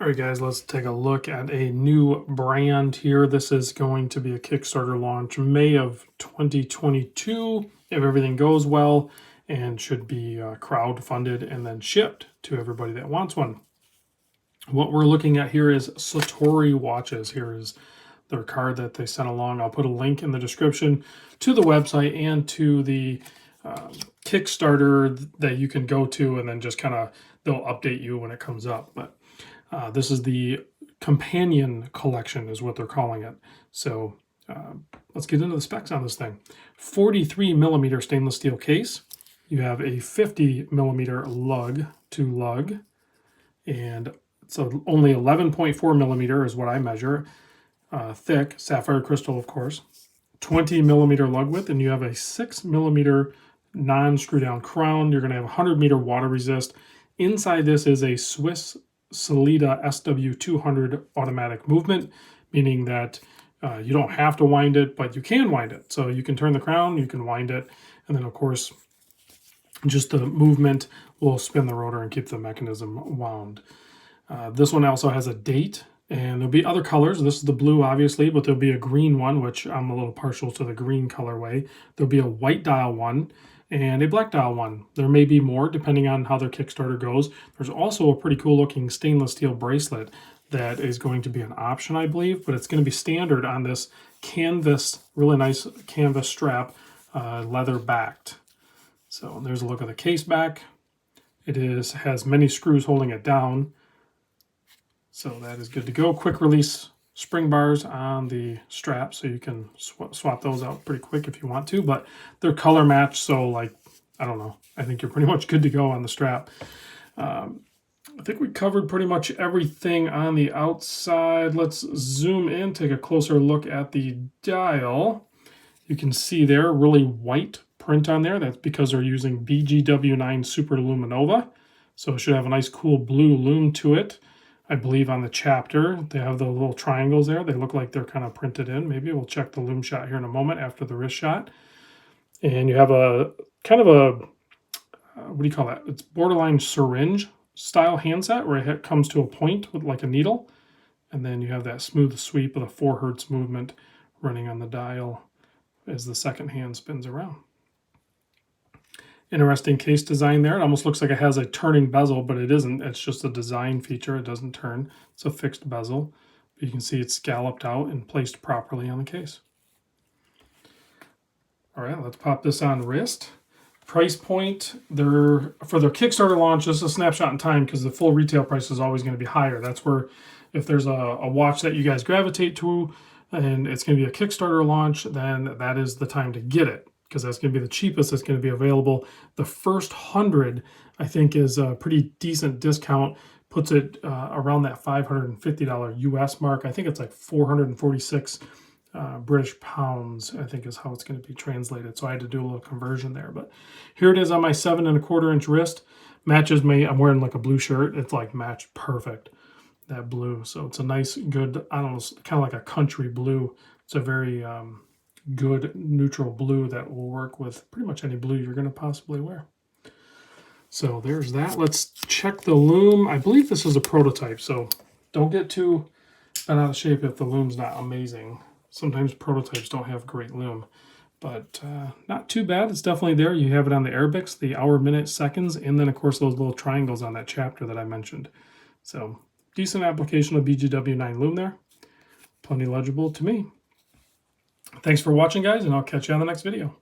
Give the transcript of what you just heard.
All right, guys, let's take a look at a new brand here. This is going to be a Kickstarter launch May of 2022, if everything goes well, and should be crowd-funded and then shipped to everybody that wants one. What we're looking at here is Satori watches. Here is their card that they sent along. I'll put a link in the description to the website and to the Kickstarter that you can go to, and then just kind of they'll update you when it comes up. But this is the companion collection is what they're calling it. So let's get into the specs on this thing. 43 millimeter stainless steel case. You have a 50 millimeter lug to lug, and so only 11.4 millimeter is what I measure. Thick sapphire crystal, of course. 20 millimeter lug width, and you have a 6 millimeter non-screw down crown. You're going to have 100 meter water resist. Inside this is a Swiss Salida SW200 automatic movement, meaning that you don't have to wind it, but you can wind it. So you can turn the crown, you can wind it, and then of course just the movement will spin the rotor and keep the mechanism wound. This one also has a date, and there'll be other colors. This is the blue, obviously, but there'll be a green one, which I'm a little partial to the green colorway. There'll be a white dial one and a black dial one. There may be more depending on how their Kickstarter goes. There's also a pretty cool looking stainless steel bracelet that is going to be an option, I believe, but it's going to be standard on this canvas, really nice canvas strap, leather backed. So there's a look at the case back. It has many screws holding it down. So that is good to go. Quick release spring bars on the strap, so you can swap those out pretty quick if you want to, but they're color matched, so like, I don't know, I think you're pretty much good to go on the strap. I think we covered pretty much everything on the outside. Let's zoom in, take a closer look at the dial. You can see there really white print on there. That's because they're using BGW9 Super Luminova, so it should have a nice cool blue lume to it. I believe on the chapter, they have the little triangles there. They look like they're kind of printed in. Maybe we'll check the lume shot here in a moment after the wrist shot. And you have a kind of a, what do you call that? It's borderline syringe style handset where it comes to a point with like a needle. And then you have that smooth sweep of the 4 hertz movement running on the dial as the second hand spins around. Interesting case design there. It almost looks like it has a turning bezel, but it isn't. It's just a design feature. It doesn't turn. It's a fixed bezel. But you can see it's scalloped out and placed properly on the case. All right, let's pop this on wrist. Price point, for their Kickstarter launch, this is a snapshot in time because the full retail price is always going to be higher. That's where if there's a watch that you guys gravitate to and it's going to be a Kickstarter launch, then that is the time to get it, because that's going to be the cheapest that's going to be available. The first 100, I think, is a pretty decent discount, puts it around that $550 US mark. I think it's like 446 British pounds, I think is how it's going to be translated. So I had to do a little conversion there. But here it is on my 7¼ inch wrist. Matches me. I'm wearing like a blue shirt. It's like matched perfect, that blue. So it's a nice, good, I don't know, kind of like a country blue. It's a very good neutral blue that will work with pretty much any blue you're going to possibly wear. So there's that. Let's check the lume. I believe this is a prototype, so don't get too bent out of shape if the lume's not amazing. Sometimes prototypes don't have great lume, but not too bad. It's definitely there. You have it on the Arabics, the hour, minute, seconds, and then of course those little triangles on that chapter that I mentioned. So decent application of BGW9 lume there. Plenty legible to me. Thanks for watching, guys, and I'll catch you on the next video.